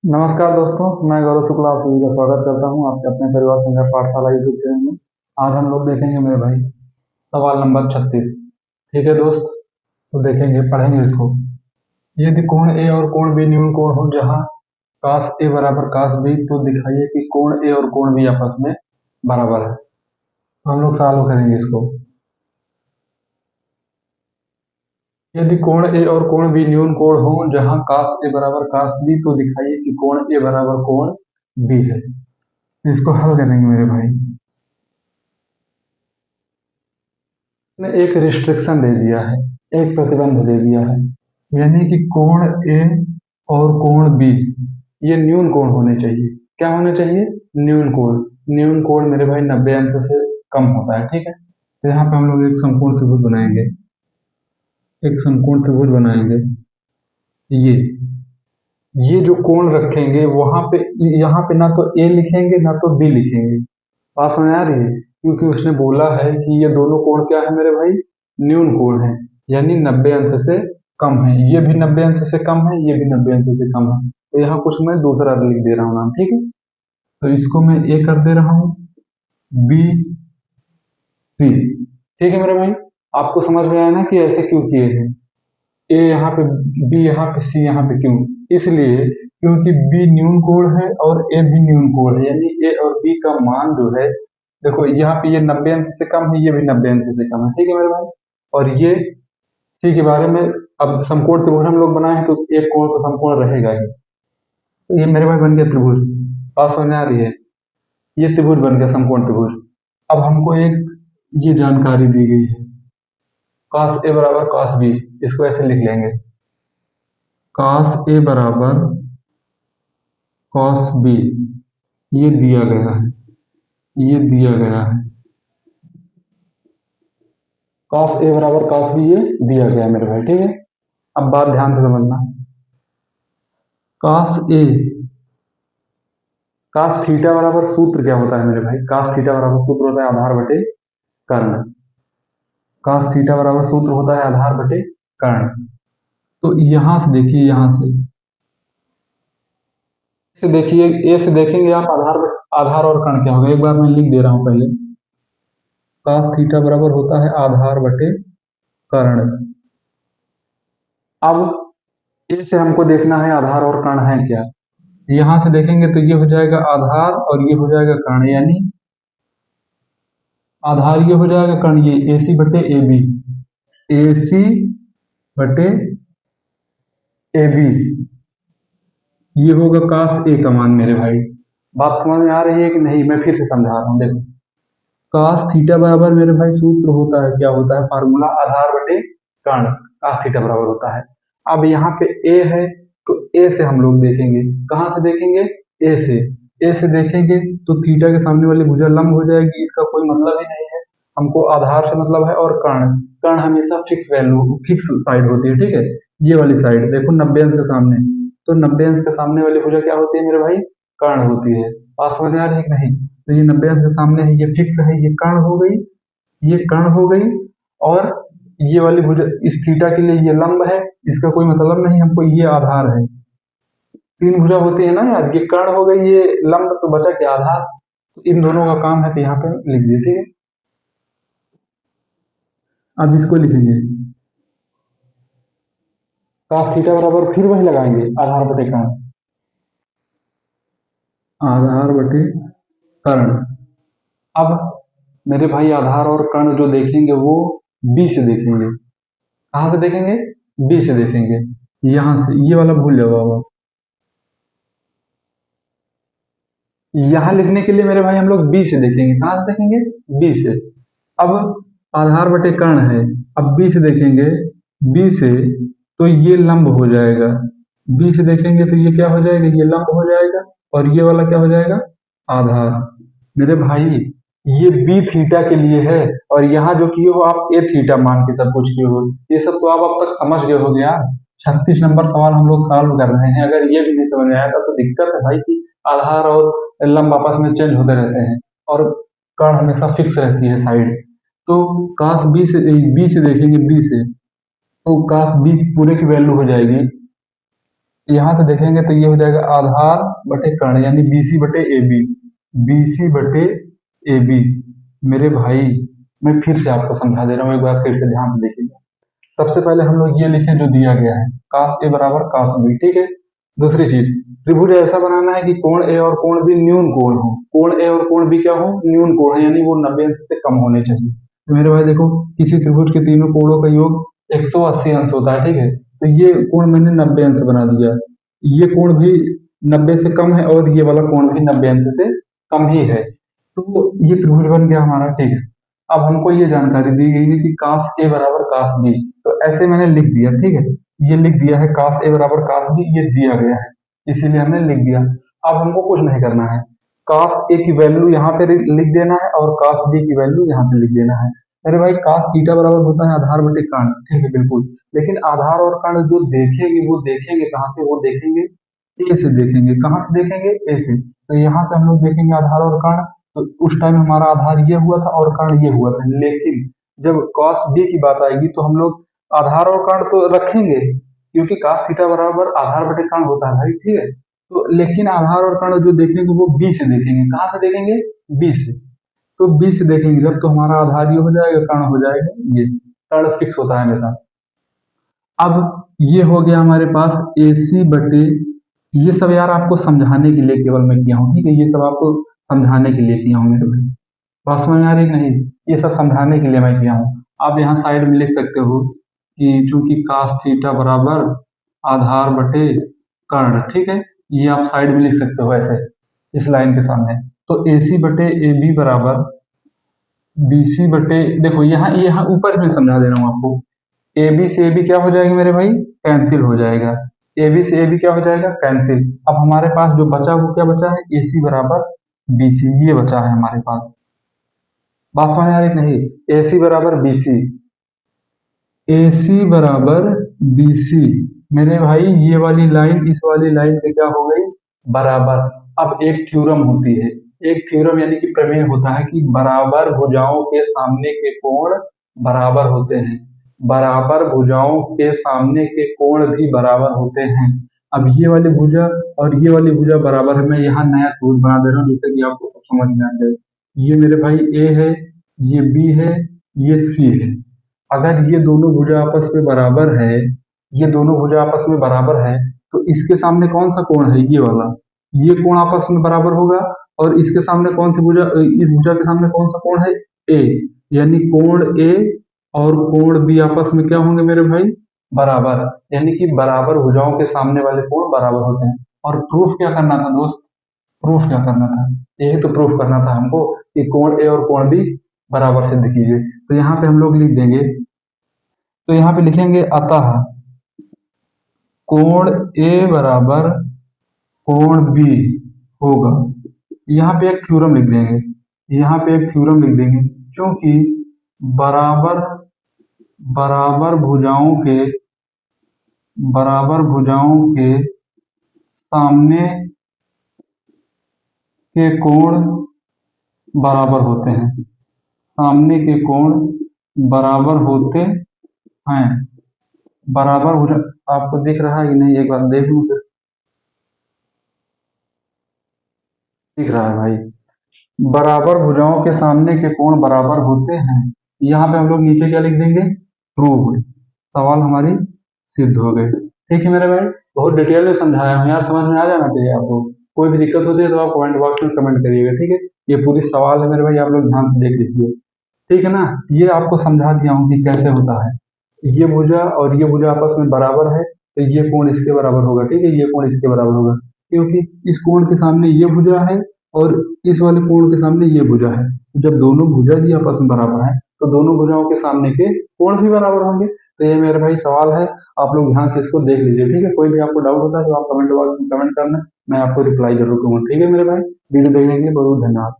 नमस्कार दोस्तों, मैं गौरव शुक्ला आप सभी का स्वागत करता हूं आपके अपने परिवार संघर्ष पाठशाला यूट्यूब चैनल में। आज हम लोग देखेंगे मेरे भाई सवाल नंबर 36। ठीक है दोस्त, तो देखेंगे पढ़ेंगे इसको। यदि कोण ए और कोण बी न्यून कोण हो जहां काश ए बराबर काश बी, तो दिखाइए कि कोण ए और कोण बी आपस में बराबर है। तो हम लोग सॉल्व करेंगे इसको। यदि कोण ए और कोण बी न्यून कोण हो जहां काश ए बराबर काश बी, तो दिखाइए कि कोण ए बराबर कोण बी है। इसको हल करेंगे मेरे भाई। ने एक रिस्ट्रिक्शन दे दिया है, एक प्रतिबंध दे दिया है, यानी कि कोण ए और कोण बी ये न्यून कोण होने चाहिए। क्या होने चाहिए? न्यून कोण। न्यून कोण मेरे भाई 90 अंश से कम होता है। ठीक है, तो यहाँ पे हम लोग एक समकोण त्रिभुज बनाएंगे। एक समकोण त्रिभुज बनाएंगे। ये ये जो कोण रखेंगे वहां पे, यहाँ पे ना तो ए लिखेंगे ना तो बी लिखेंगे। बात समझ आ रही है? क्योंकि उसने बोला है कि ये दोनों कोण क्या है मेरे भाई? न्यून कोण है, यानी 90 अंश से कम है। ये भी 90 अंश से कम है, ये भी 90 अंश से कम है। तो यहाँ कुछ मैं दूसरा लिख दे रहा हूँ नाम। ठीक है, तो इसको मैं ए कर दे रहा हूँ, बी सी। ठीक है मेरे भाई, आपको समझ में आया ना कि ऐसे क्यों किए हैं? ए यहाँ पे, बी यहाँ पे, सी यहाँ पे, क्यों? इसलिए क्योंकि बी न्यून कोण है और ए भी न्यून कोण है, यानी ए और बी का मान जो है, देखो यहाँ पे ये 90 अंश से कम है, ये भी 90 अंश से कम है। ठीक है मेरे भाई, और ये सी के बारे में, अब समकोण त्रिभुज हम लोग बनाए हैं तो एक कोण तो समकोण रहेगा ही। तो ये मेरे भाई बन गया त्रिभुज। बात समझ में आ रही है? ये त्रिभुज बन गया, समकोण त्रिभुज। अब हमको एक ये जानकारी दी गई है, cos ए बराबर cos बी। इसको ऐसे लिख लेंगे, cos ए बराबर cos बी। ये दिया गया है, ये दिया गया है। cos ए बराबर cos बी ये दिया गया है मेरे भाई। ठीक है, अब बात ध्यान से समझना। cos ए, cos थीटा बराबर सूत्र क्या होता है मेरे भाई? cos थीटा बराबर सूत्र होता है आधार बटे कर्ण। cos थीटा बराबर सूत्र होता है आधार बटे कर्ण। तो यहां से देखिए, यहां से देखिए, ए से देखेंगे आप आधार और कर्ण क्या होगा। एक बार मैं लिख दे रहा हूं पहले, cos थीटा बराबर होता है आधार बटे कर्ण। अब ए से हमको देखना है आधार और कर्ण है क्या। यहां से देखेंगे तो ये हो जाएगा आधार और ये हो जाएगा कर्ण, यानी आधार ये हो जाएगा, कर्ण ये ए सी बटे ए बी। ए सी बटे ए बी, ये होगा cos ए का मान मेरे भाई। बात समझ में आ रही है कि नहीं? मैं फिर से समझा रहा हूँ, देखो। cos थीटा बराबर मेरे भाई सूत्र होता है, क्या होता है फार्मूला? आधार बटे कर्ण। cos थीटा बराबर होता है। अब यहाँ पे ए है, तो ए से हम लोग देखेंगे। कहाँ से देखेंगे? ए से। ए से देखेंगे तो थीटा के सामने वाली भुजा लंब हो जाएगी, इसका कोई मतलब ही नहीं है। हमको आधार से मतलब है, और कर्ण, कर्ण हमेशा फिक्स वैल्यू, फिक्स साइड होती है। ठीक है, ये वाली साइड देखो 90 अंश के सामने, तो 90 अंश के सामने वाली भुजा क्या होती है मेरे भाई? कर्ण होती है। बात समझ में आ रही है कि नहीं? तो ये 90 अंश के सामने है, ये फिक्स है, ये कर्ण हो गई, ये कर्ण हो गई। और ये वाली भुजा इस थीटा के लिए ये लंब है, इसका कोई मतलब नहीं हमको, ये आधार है। तीन भुजा होती है ना यार, ये कर्ण हो गई, ये लंब, तो बचा क्या? आधार। तो इन दोनों का काम है, तो यहाँ पे लिख दिए। ठीक है, अब इसको लिखेंगे, cos थीटा बराबर फिर वही लगाएंगे, आधार बटे कर्ण। आधार बटे कर्ण। अब मेरे भाई आधार और कर्ण जो देखेंगे वो बी से देखेंगे। कहाँ से देखेंगे? बी से देखेंगे। यहां से, ये वाला भूल जाओ आप। यहां लिखने के लिए मेरे भाई हम लोग बी से देखेंगे। कहाँ से देखेंगे? बी से। अब आधार बटे कर्ण है, अब बी से देखेंगे, बी से, तो ये लंब हो जाएगा। बी से देखेंगे तो ये क्या हो जाएगा? ये लंब हो जाएगा, और ये वाला क्या हो जाएगा? आधार। मेरे भाई ये बी थीटा के लिए है, और यहाँ जो किए हो आप ए थीटा मान के सब कुछ किए हो। ये सब तो आप अब तक समझ गए हो गया। 36 नंबर सवाल हम लोग सॉल्व कर रहे हैं, अगर ये भी नहीं समझ में आया था तो दिक्कत है भाई कि आधार और लंब आपस में चेंज होते रहते हैं, और कर्ण हमेशा फिक्स रहती है साइड। तो cos बी से देखेंगे, बी से, तो cos बी पूरे की वैल्यू हो जाएगी यहाँ से देखेंगे तो ये हो जाएगा आधार बटे कर्ण यानी बीसी बटे ए बी। बीसी बटे ए बी। मेरे भाई मैं फिर से आपको समझा दे रहा हूँ, एक बार फिर से ध्यान से देखिएगा। सबसे पहले हम लोग ये लिखें जो दिया गया है, काश ए बराबर काश बी, ठीक है। दूसरी चीज, त्रिभुज ऐसा बनाना है कि कोण ए और कोण बी न्यून कोण हो। कोण ए और कोण बी क्या हो, न्यून कोण है, यानी वो 90 अंश से कम होने चाहिए। तो मेरे भाई देखो, किसी त्रिभुज के तीनों कोणों का योग 180 अंश होता है, ठीक है। तो ये कोण मैंने 90 अंश बना दिया। ये कोण भी 90 से कम है और ये वाला कोण भी 90 अंश से कम ही है। तो ये त्रिभुज बन गया हमारा, ठीक है। अब हमको ये जानकारी दी गई है कि काश ए बराबर काश बी, तो ऐसे मैंने लिख दिया, ठीक है। ये लिख दिया है काश ए बराबर काश बी, ये दिया गया है, इसीलिए हमने लिख दिया। अब हमको कुछ नहीं करना है, काश ए की वैल्यू यहाँ पे लिख देना है और काश बी की वैल्यू यहाँ पे लिख देना है। अरे भाई काश थीटा बराबर होता है आधार बटे कर्ण, ठीक है बिल्कुल। लेकिन आधार और कर्ण जो देखेंगे वो देखेंगे कहाँ से, वो देखेंगे ए से देखेंगे। कहाँ से देखेंगे, ए से। तो यहाँ से हम लोग देखेंगे आधार और कर्ण। तो उस टाइम हमारा आधार ये हुआ था और कर्ण ये हुआ था, लेकिन जब cos b की बात आएगी तो हम लोग आधार और कर्ण तो रखेंगे, क्योंकि cos थीटा बराबर आधार बटे कर्ण होता है भाई, ठीक है। तो लेकिन आधार और कर्ण जो देखेंगे वो b से देखेंगे। कहाँ से देखेंगे, b से। तो b से देखेंगे जब, तो हमारा आधार ये हो जाएगा, कर्ण हो जाएगा ये। कर्ण फिक्स होता है मेरा। अब ये हो गया हमारे पास AC बटे, ये सब यार आपको समझाने के लिए केवल मैं किया हूँ, ठीक है। ये सब आपको समझाने के लिए किया हूँ मेरे भाई, बात समझ में आ रही है कि नहीं। ये सब समझाने के लिए मैं किया हूँ। आप यहाँ साइड में लिख सकते हो कि चूंकि काश थीटा बराबर आधार बटे कर्ण, ठीक है। ये आप साइड में लिख सकते हो ऐसे, इस लाइन के सामने। तो AC बटे AB बराबर BC बटे, देखो यहाँ यहाँ ऊपर में समझा दे रहा हूँ आपको। AB से AB क्या हो जाएगा मेरे भाई, कैंसिल हो जाएगा। AB से AB क्या हो जाएगा, कैंसिल। अब हमारे पास जो बचा वो क्या बचा है, AC बराबर BC, ये बचा है हमारे पास। बात समझ में आ रही है कि नहीं। AC बराबर BC, AC बराबर BC। मेरे भाई ये वाली लाइन इस वाली लाइन से क्या हो गई, बराबर। अब एक थ्योरम होती है, एक थ्योरम यानी कि प्रमेय होता है कि बराबर भुजाओं के सामने के कोण बराबर होते हैं। बराबर भुजाओं के सामने के कोण भी बराबर होते हैं। अब ये वाली भुजा और ये वाली भुजा बराबर है। मैं यहाँ नया त्रिभुज बना दे रहा हूँ जिससे कि आपको सब समझ में आ जाए। ये मेरे भाई A है, ये B है, ये C है। अगर ये दोनों भुजा आपस में बराबर है, ये दोनों भुजा आपस में बराबर है, तो इसके सामने कौन सा कोण है, ये वाला। ये कोण आपस में बराबर होगा। और इसके सामने कौन सी भुजा, इस भुजा के सामने कौन सा कोण है, ए। यानी कोण ए और कोण बी आपस में क्या होंगे मेरे भाई, बराबर। यानी कि बराबर भुजाओं के सामने वाले कोण बराबर होते हैं। और प्रूफ क्या करना था दोस्त, प्रूफ क्या करना था, यही तो प्रूफ करना था हमको कि कोण ए और कोण बी बराबर सिद्ध कीजिए। तो यहाँ पे हम लोग लिख देंगे, तो यहाँ पे लिखेंगे अतः कोण ए बराबर कोण बी होगा। यहाँ पे एक थ्योरम लिख देंगे, यहाँ पे एक थ्योरम लिख देंगे, क्योंकि बराबर बराबर भुजाओं के बराबर भुजाओं के सामने के कोण बराबर होते हैं। सामने के कोण बराबर होते हैं। बराबर भुजा, आपको दिख रहा है कि नहीं, एक बार देख लूं फिर। दिख रहा है भाई, बराबर भुजाओं के सामने के कोण बराबर होते हैं। यहाँ पे हम लोग नीचे क्या लिख देंगे, प्रूव्ड। सवाल हमारी सिद्ध हो गए। ठीक है मेरे भाई, बहुत डिटेल में समझाया हूँ यार, समझ में आ जाना चाहिए आपको। कोई भी दिक्कत होती है तो आप कमेंट बॉक्स में कमेंट करिएगा, ठीक है। ये पूरी सवाल है मेरे भाई, आप लोग ध्यान से देख लीजिए, ठीक है ना। ये आपको समझा दिया हूँ कि कैसे होता है। ये भुजा और ये भुजा आपस में बराबर है, तो ये कोण इसके बराबर होगा, ठीक है। ये कोण इसके बराबर होगा, क्योंकि इस कोण के सामने ये भुजा है और इस वाले कोण के सामने ये भुजा है। जब दोनों भुजा ही आपस में बराबर है, तो दोनों भुजाओं के सामने के कोण भी बराबर होंगे। तो ये मेरे भाई सवाल है, आप लोग ध्यान से इसको देख लीजिए, ठीक है। कोई भी आपको डाउट होता है तो आप कमेंट बॉक्स में कमेंट करना, मैं आपको रिप्लाई जरूर दूंगा, ठीक है मेरे भाई। वीडियो देखने के लिए बहुत बहुत धन्यवाद।